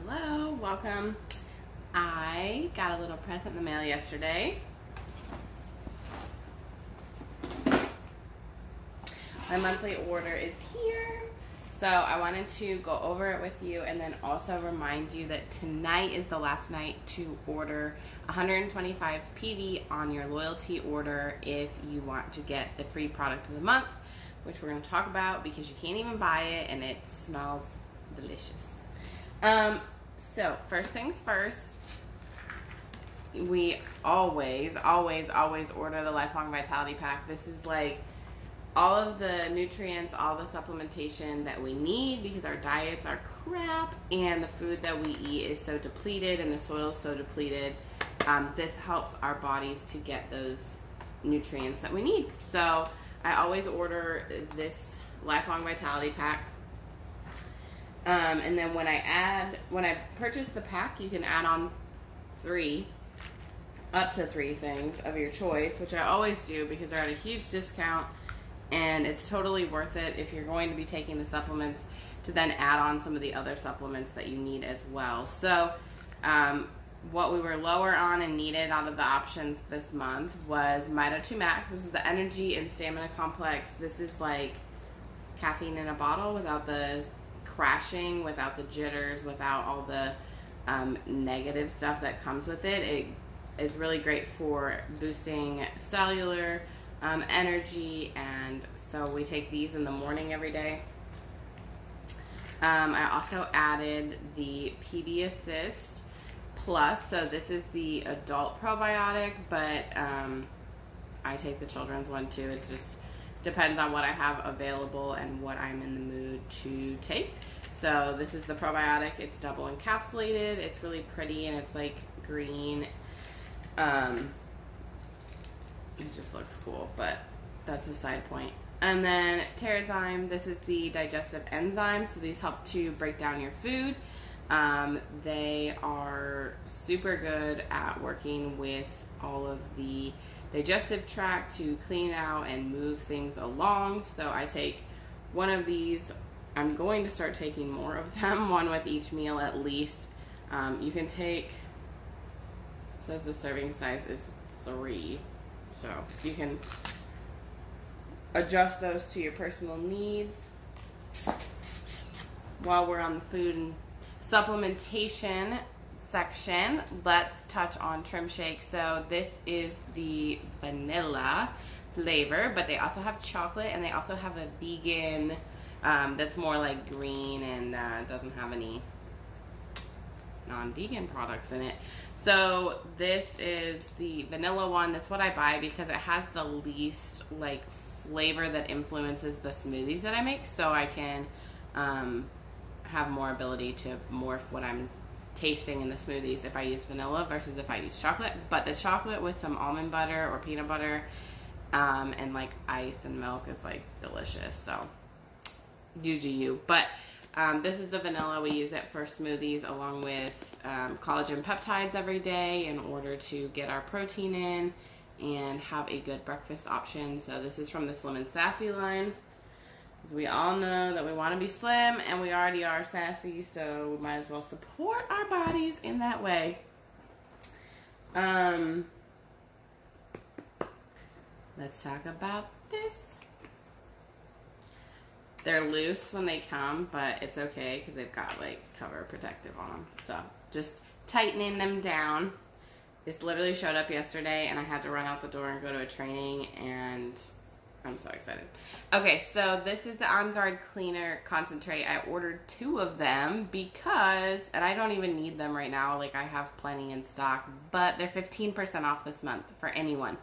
Hello, welcome. I got a little present in the mail yesterday. My monthly order is here. So I wanted to go over it with you and then also remind you that tonight is the last night to order 125 PV on your loyalty order if you want to get the free product of the month, which we're going to talk about because you can't even buy it and it smells delicious. So first things first, we always order the Lifelong Vitality Pack. This is like all of the nutrients, all the supplementation that we need because our diets are crap and the food that we eat is so depleted and the soil is so depleted. This helps our bodies to get those nutrients that we need. So I always order this Lifelong Vitality Pack. And then when I purchase the pack, you can add on up to three things of your choice, which I always do because they're at a huge discount and it's totally worth it if you're going to be taking the supplements to then add on some of the other supplements that you need as well. So what we were lower on and needed out of the options this month was Mito 2 Max. This is the energy and stamina complex. This is like caffeine in a bottle without the crashing, without the jitters, without all the negative stuff that comes with it. It is really great for boosting cellular energy, and so we take these in the morning every day. I also added the PB Assist Plus, so this is the adult probiotic, but I take the children's one too. It's just depends on what I have available and what I'm in the mood to take. So this is the probiotic. It's double encapsulated. It's really pretty and it's like green. It just looks cool, but that's a side point. And then Terrazyme. This is the digestive enzyme. So these help to break down your food. They are super good at working with all of the digestive tract to clean out and move things along. So I take one of these. I'm going to start taking more of them, one with each meal at least. You can take, it says the serving size is 3, so you can adjust those to your personal needs. While we're on the food and supplementation section, let's touch on Trim Shake. So this is the vanilla flavor, but they also have chocolate and they also have a vegan that's more like green and doesn't have any non-vegan products in it. So this is the vanilla one. That's what I buy because it has the least like flavor that influences the smoothies that I make, so I can have more ability to morph what I'm tasting in the smoothies if I use vanilla versus if I use chocolate. But the chocolate with some almond butter or peanut butter and like ice and milk is like delicious. So you do you. But this is the vanilla. We use it for smoothies along with collagen peptides every day in order to get our protein in and have a good breakfast option. So this is from the Slim and Sassy line. As we all know that we want to be slim and we already are sassy, so we might as well support our bodies in that way. Let's talk about this. They're loose when they come, but it's okay because they've got like cover protective on them. So just tightening them down. This literally showed up yesterday and I had to run out the door and go to a training and I'm so excited. Okay, so this is the On Guard Cleaner Concentrate. I ordered 2 of them because, and I don't even need them right now, like I have plenty in stock, but they're 15% off this month for anyone.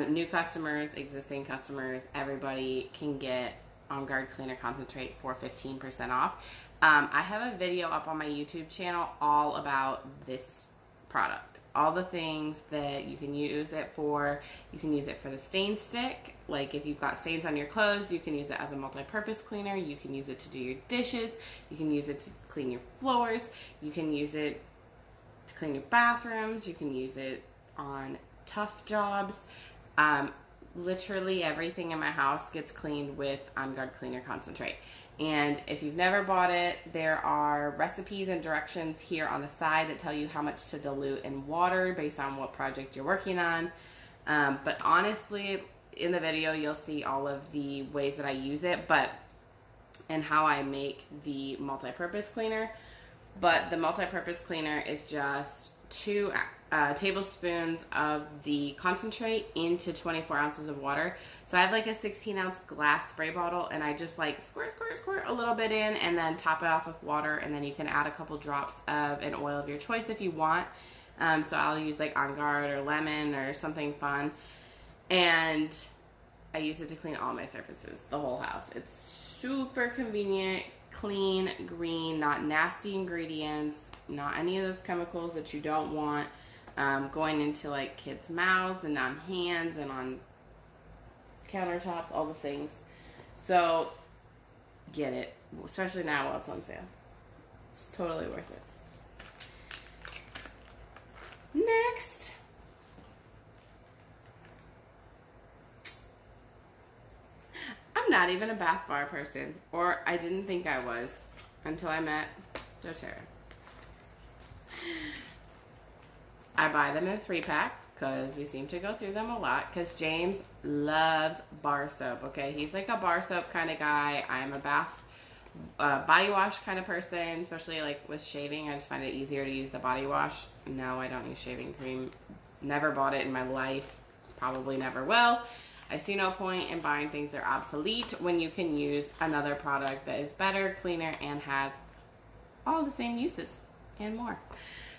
New customers, existing customers, everybody can get On Guard Cleaner Concentrate for 15% off. I have a video up on my YouTube channel all about this product. All the things that you can use it for. You can use it for the stain stick. Like if you've got stains on your clothes, you can use it as a multi-purpose cleaner. You can use it to do your dishes. You can use it to clean your floors. You can use it to clean your bathrooms. You can use it on tough jobs. Literally everything in my house gets cleaned with On Guard Cleaner Concentrate. And if you've never bought it, there are recipes and directions here on the side that tell you how much to dilute in water based on what project you're working on. But honestly, in the video, you'll see all of the ways that I use it, and how I make the multi-purpose cleaner. But the multi-purpose cleaner is just 2 tablespoons of the concentrate into 24 ounces of water. So I have like a 16-ounce glass spray bottle, and I just like squirt a little bit in, and then top it off with water, and then you can add a couple drops of an oil of your choice if you want. So I'll use like On Guard or lemon or something fun, and I use it to clean all my surfaces, the whole house. It's super convenient, clean, green, not nasty ingredients, not any of those chemicals that you don't want going into like kids' mouths and on hands and on countertops, all the things. So get it, especially now while it's on sale. It's totally worth it. Next, I'm not even a bath bar person, or I didn't think I was until I met doTERRA. I buy them in a 3-pack because we seem to go through them a lot, because James loves bar soap, okay? He's like a bar soap kind of guy. I'm a body wash kind of person, especially like with shaving. I just find it easier to use the body wash. No, I don't use shaving cream. Never bought it in my life. Probably never will. I see no point in buying things that are obsolete when you can use another product that is better, cleaner, and has all the same uses and more.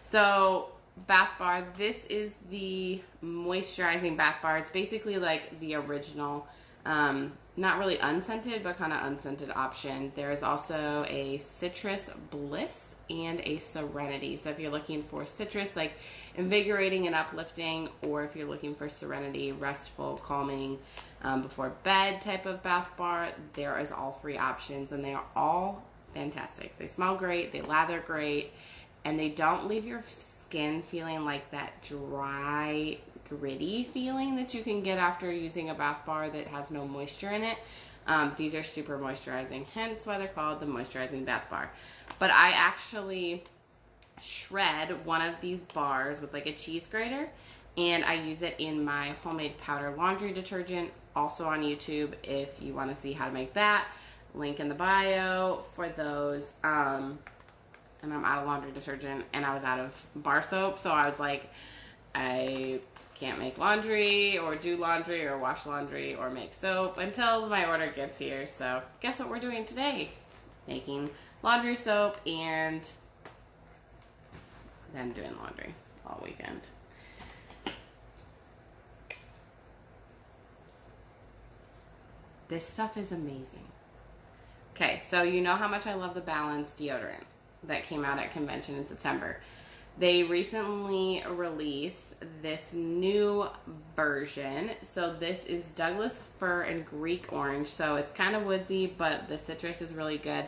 So, bath bar. This is the moisturizing bath bar. It's basically like the original, not really unscented, but kind of unscented option. There is also a Citrus Bliss and a Serenity. So if you're looking for citrus, like invigorating and uplifting, or if you're looking for serenity, restful, calming, before bed type of bath bar, there is all 3 options, and they are all fantastic. They smell great, they lather great, and they don't leave your skin feeling like that dry, gritty feeling that you can get after using a bath bar that has no moisture in it. These are super moisturizing, hence why they're called the moisturizing bath bar. But I actually shred one of these bars with like a cheese grater, and I use it in my homemade powder laundry detergent, also on YouTube if you want to see how to make that. Link in the bio for those. And I'm out of laundry detergent, and I was out of bar soap, so I was like, I can't make laundry or do laundry or wash laundry or make soap until my order gets here. So guess what we're doing today? Making laundry soap and then doing laundry all weekend. This stuff is amazing. Okay, so you know how much I love the Balance deodorant that came out at convention in September. They recently released this new version. So this is Douglas Fir and Greek Orange. So it's kind of woodsy, but the citrus is really good.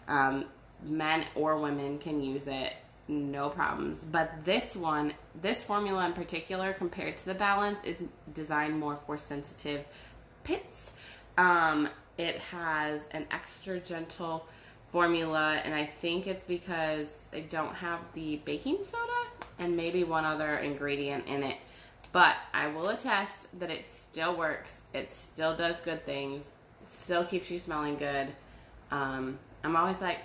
Men or women can use it, no problems. But this one, this formula in particular, compared to the Balance, is designed more for sensitive pits. It has an extra gentle formula, and I think it's because they don't have the baking soda and maybe one other ingredient in it. But I will attest that it still works. It still does good things. It still keeps you smelling good. I'm always like,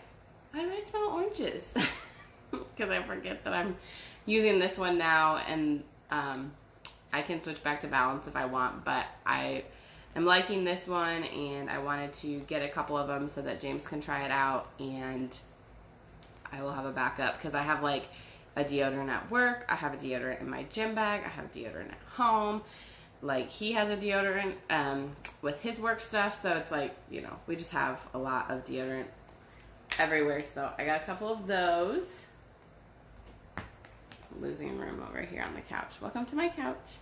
why do I smell oranges? Because I forget that I'm using this one now, and I can switch back to Balance if I want, but I'm liking this one, and I wanted to get a couple of them so that James can try it out, and I will have a backup, because I have like a deodorant at work, I have a deodorant in my gym bag, I have deodorant at home, like he has a deodorant with his work stuff, so it's like, you know, we just have a lot of deodorant everywhere. So I got a couple of those. I'm losing room over here on the couch. Welcome to my couch.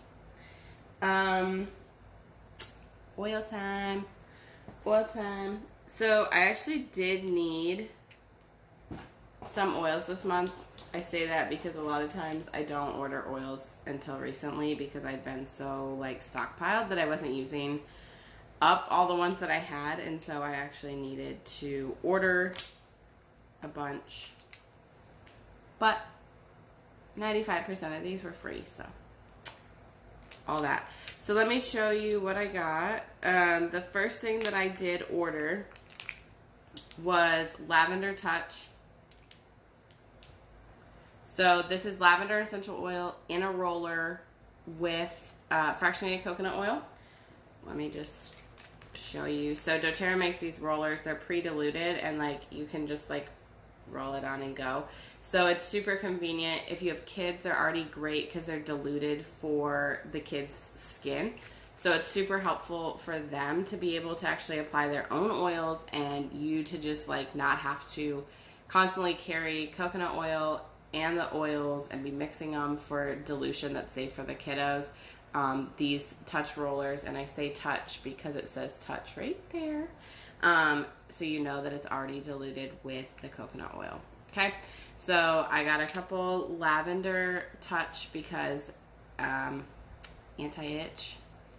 Oil time. So I actually did need some oils this month. I say that because a lot of times I don't order oils until recently, because I'd been so like stockpiled that I wasn't using up all the ones that I had, and so I actually needed to order a bunch. But 95% of these were free, so all that. So let me show you what I got. The first thing that I did order was Lavender Touch. So this is lavender essential oil in a roller with fractionated coconut oil. Let me just show you. So doTERRA makes these rollers. They're pre-diluted, and like you can just like roll it on and go. So it's super convenient. If you have kids, they're already great because they're diluted for the kids' skin. So it's super helpful for them to be able to actually apply their own oils, and you to just like not have to constantly carry coconut oil and the oils and be mixing them for dilution that's safe for the kiddos. These touch rollers, and I say touch because it says touch right there, so you know that it's already diluted with the coconut oil. Okay, so I got a couple lavender touch because anti-itch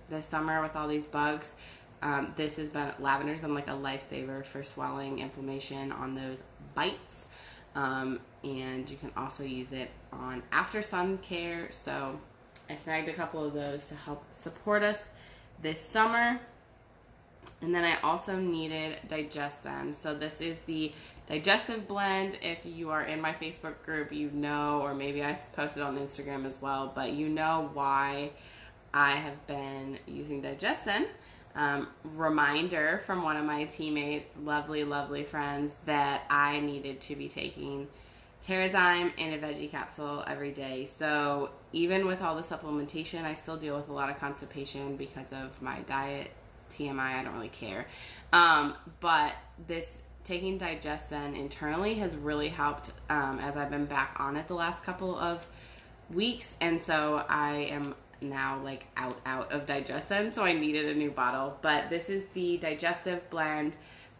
this summer with all these bugs. Lavender's been like a lifesaver for swelling, inflammation on those bites, and you can also use it on after sun care. So I snagged a couple of those to help support us this summer. And then I also needed Digest. So this is the digestive blend. If you are in my Facebook group, you know, or maybe I posted on Instagram as well, but you know why I have been using Digest. Reminder from one of my teammates, lovely friends, that I needed to be taking Terrazyme in a veggie capsule every day. So even with all the supplementation, I still deal with a lot of constipation because of my diet. TMI, I don't really care. But this taking Digest internally has really helped as I've been back on it the last couple of weeks. And so I am now like out of Digest, so I needed a new bottle. But this is the digestive blend.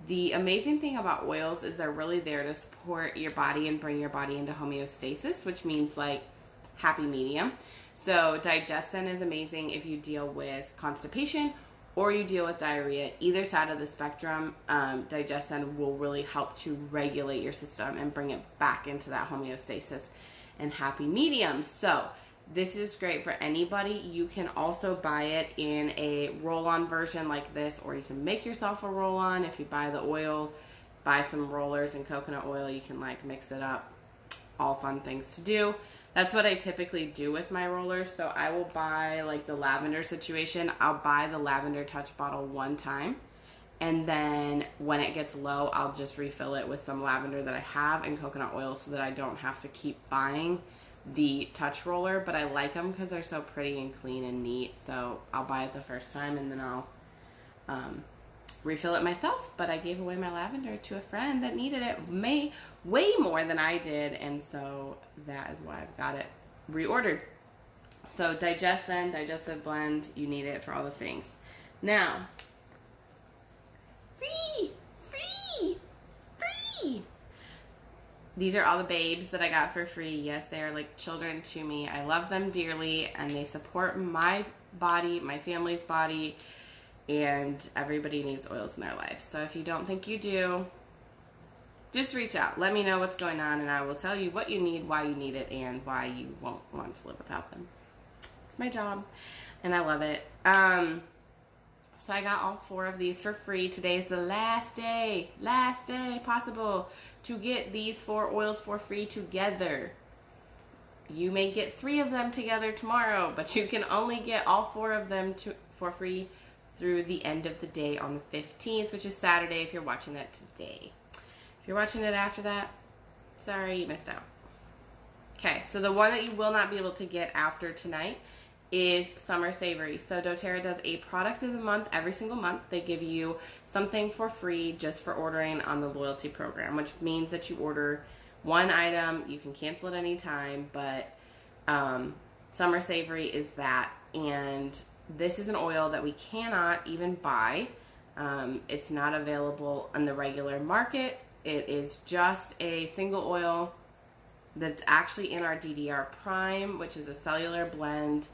The amazing thing about oils is they're really there to support your body and bring your body into homeostasis, which means like happy medium. So Digest is amazing if you deal with constipation or you deal with diarrhea. Either side of the spectrum, Digest will really help to regulate your system and bring it back into that homeostasis and happy medium. So this is great for anybody. You can also buy it in a roll-on version like this, or you can make yourself a roll-on. If you buy the oil, buy some rollers and coconut oil, you can like mix it up. All fun things to do. That's what I typically do with my rollers. So I will buy like the lavender situation. I'll buy the lavender touch bottle one time, and then when it gets low, I'll just refill it with some lavender that I have and coconut oil so that I don't have to keep buying the touch roller. But I like them because they're so pretty and clean and neat. So I'll buy it the first time and then I'll refill it myself. But I gave away my lavender to a friend that needed it way more than I did, and so that is why I've got it reordered. So Digest, digestive blend, you need it for all the things. Now, free! These are all the babes that I got for free. Yes, they are like children to me. I love them dearly, and they support my body, my family's body, and everybody needs oils in their life. So if you don't think you do, just reach out. Let me know what's going on, and I will tell you what you need, why you need it, and why you won't want to live without them. It's my job, and I love it. So I got all 4 of these for free. Today's the last day possible to get these 4 oils for free together. You may get 3 of them together tomorrow, but you can only get all 4 of them for free through the end of the day on the 15th, which is Saturday if you're watching that today. If you're watching it after that, sorry, you missed out. Okay, so the one that you will not be able to get after tonight is Summer Savory. So doTERRA does a product of the month every single month. They give you something for free just for ordering on the loyalty program, which means that you order one item, you can cancel at any time, but Summer Savory is that. And this is an oil that we cannot even buy. It's not available on the regular market. It is just a single oil that's actually in our DDR Prime, which is a cellular blend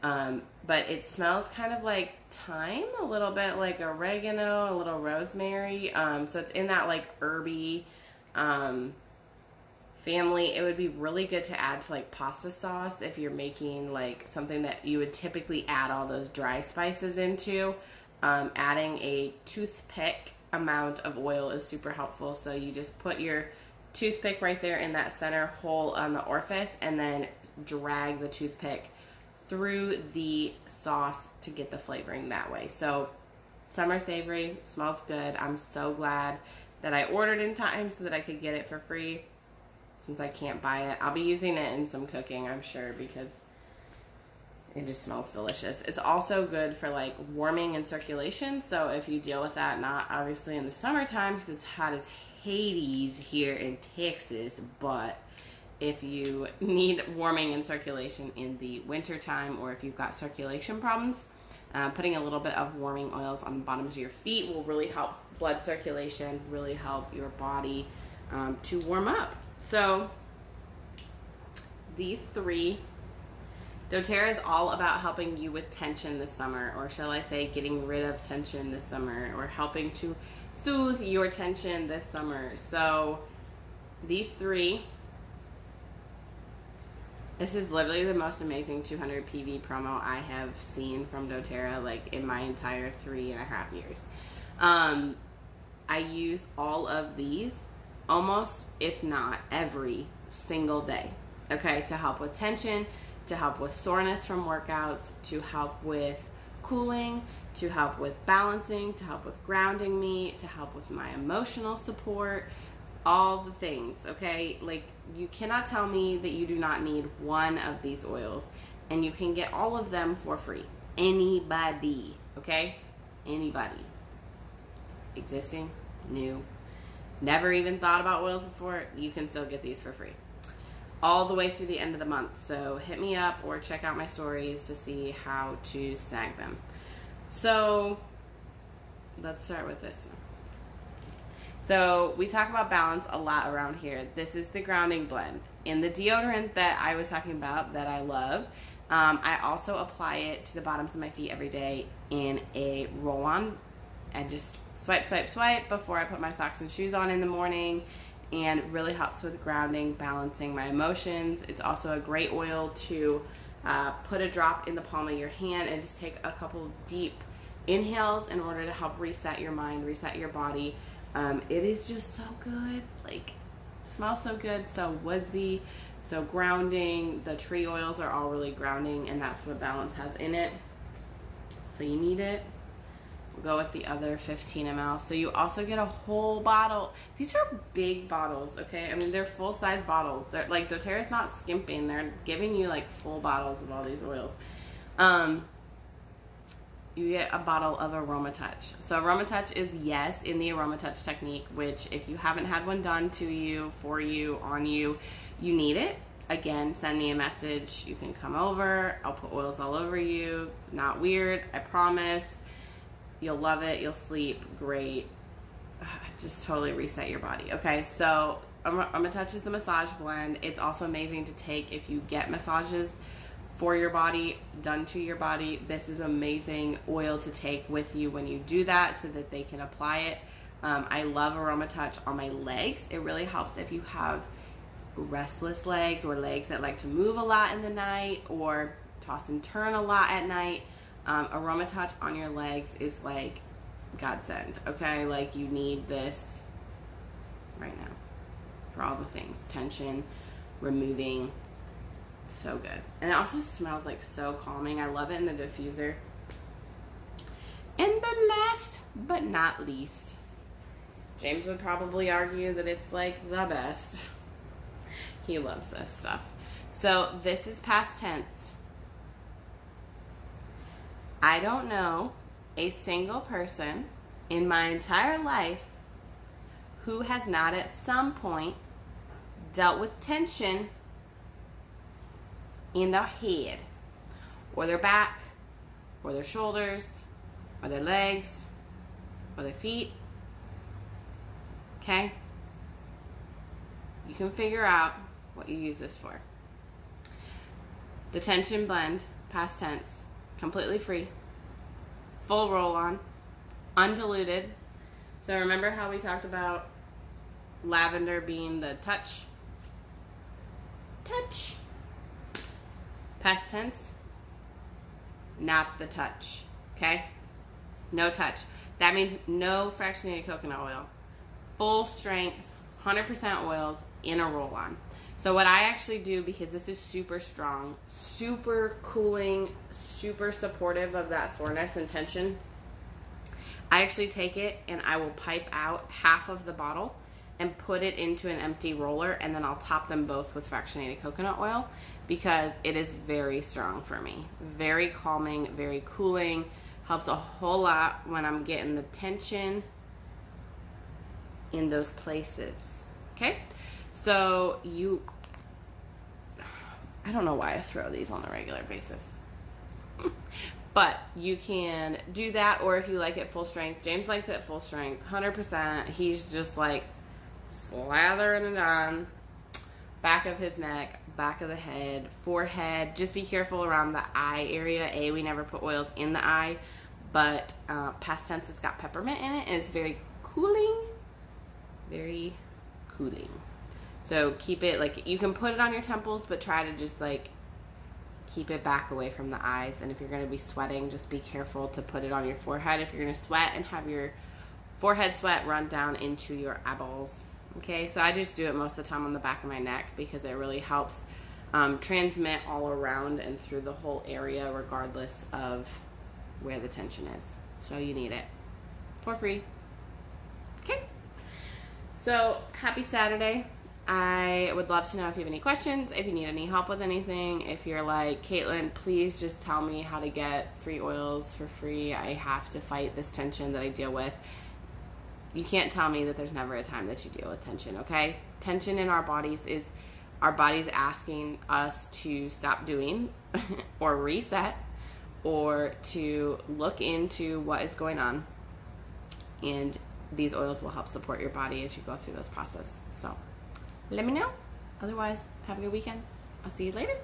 But it smells kind of like thyme, a little bit like oregano, a little rosemary. So it's in that like herby family. It would be really good to add to like pasta sauce if you're making like something that you would typically add all those dry spices into. Adding a toothpick amount of oil is super helpful. So you just put your toothpick right there in that center hole on the orifice and then drag the toothpick through the sauce to get the flavoring that way. So Summer Savory smells good. I'm so glad that I ordered in time so that I could get it for free since I can't buy it. I'll be using it in some cooking, I'm sure, because it just smells delicious. It's also good for like warming and circulation. So if you deal with that, not obviously in the summertime because it's hot as Hades here in Texas, but if you need warming and circulation in the winter time, or if you've got circulation problems, putting a little bit of warming oils on the bottoms of your feet will really help blood circulation, really help your body to warm up. So these three, doTERRA is all about helping you with tension this summer, or shall I say getting rid of tension this summer, or helping to soothe your tension this summer. So these three, this is literally the most amazing 200 PV promo I have seen from doTERRA, like in my entire 3.5 years. I use all of these almost, if not every single day, okay, to help with tension, to help with soreness from workouts, to help with cooling, to help with balancing, to help with grounding me, to help with my emotional support, all the things, okay? Like, you cannot tell me that you do not need one of these oils, and you can get all of them for free. Anybody, okay? Anybody. Existing, new, never even thought about oils before, you can still get these for free. All the way through the end of the month. So hit me up or check out my stories to see how to snag them. So let's start with this one. So we talk about balance a lot around here. This is the grounding blend. In the deodorant that I was talking about that I love, I also apply it to the bottoms of my feet every day in a roll-on. And just swipe, swipe, swipe before I put my socks and shoes on in the morning. And really helps with grounding, balancing my emotions. It's also a great oil to put a drop in the palm of your hand and just take a couple deep inhales in order to help reset your mind, reset your body. It is just so good. Like, smells so good, so woodsy, so grounding. The tree oils are all really grounding, and that's what balance has in it. So you need it. We'll go with the other 15 ml. So you also get a whole bottle. These are big bottles, okay? I mean, they're full-size bottles. They're like, doTERRA's not skimping. They're giving you like full bottles of all these oils. You get a bottle of Aroma Touch. So Aroma Touch is, yes, in the Aroma Touch technique, which if you haven't had one done to you, for you, on you, you need it. Again, send me a message. You can come over. I'll put oils all over you. It's not weird, I promise. You'll love it. You'll sleep great. Just totally reset your body. Okay, so Aroma Touch is the massage blend. It's also amazing to take if you get massages for your body, done to your body. This is amazing oil to take with you when you do that so that they can apply it. I love Aroma Touch on my legs. It really helps if you have restless legs or legs that like to move a lot in the night or toss and turn a lot at night. Aroma Touch on your legs is like godsend, okay? Like, you need this right now for all the things. Tension, removing, so good. And it also smells like so calming. I love it in the diffuser. And the last but not least, James would probably argue that it's like the best. He loves this stuff. So this is past tense. I don't know a single person in my entire life who has not at some point dealt with tension in their head or their back or their shoulders or their legs or their feet. Okay? You can figure out what you use this for. The tension blend past tense, completely free, full roll-on, undiluted. So remember how we talked about lavender being the touch? Touch. Past tense, not the touch. Okay? No touch. That means no fractionated coconut oil. Full strength, 100% oils in a roll-on. So what I actually do, because this is super strong, super cooling, super supportive of that soreness and tension, I actually take it and I will pipe out half of the bottle and put it into an empty roller, and then I'll top them both with fractionated coconut oil because it is very strong for me. Very calming, very cooling, helps a whole lot when I'm getting the tension in those places. Okay? So I don't know why I throw these on a regular basis. But you can do that, or if you like it full strength. James likes it full strength, 100%. He's just like slathering it on. Back of his neck, back of the head, forehead. Just be careful around the eye area. We never put oils in the eye. But past tense, it's got peppermint in it, and it's very cooling. Very cooling. So keep it, like, you can put it on your temples, but try to just, like, keep it back away from the eyes. And if you're going to be sweating, just be careful to put it on your forehead if you're going to sweat, and have your forehead sweat run down into your eyeballs. Okay, so I just do it most of the time on the back of my neck because it really helps transmit all around and through the whole area regardless of where the tension is. So you need it for free. Okay, so happy Saturday. I would love to know if you have any questions, if you need any help with anything. If you're like, Caitlin, please just tell me how to get 3 oils for free. I have to fight this tension that I deal with. You can't tell me that there's never a time that you deal with tension, okay? Tension in our bodies is our bodies asking us to stop doing or reset or to look into what is going on. And these oils will help support your body as you go through this process. So let me know. Otherwise, have a good weekend. I'll see you later.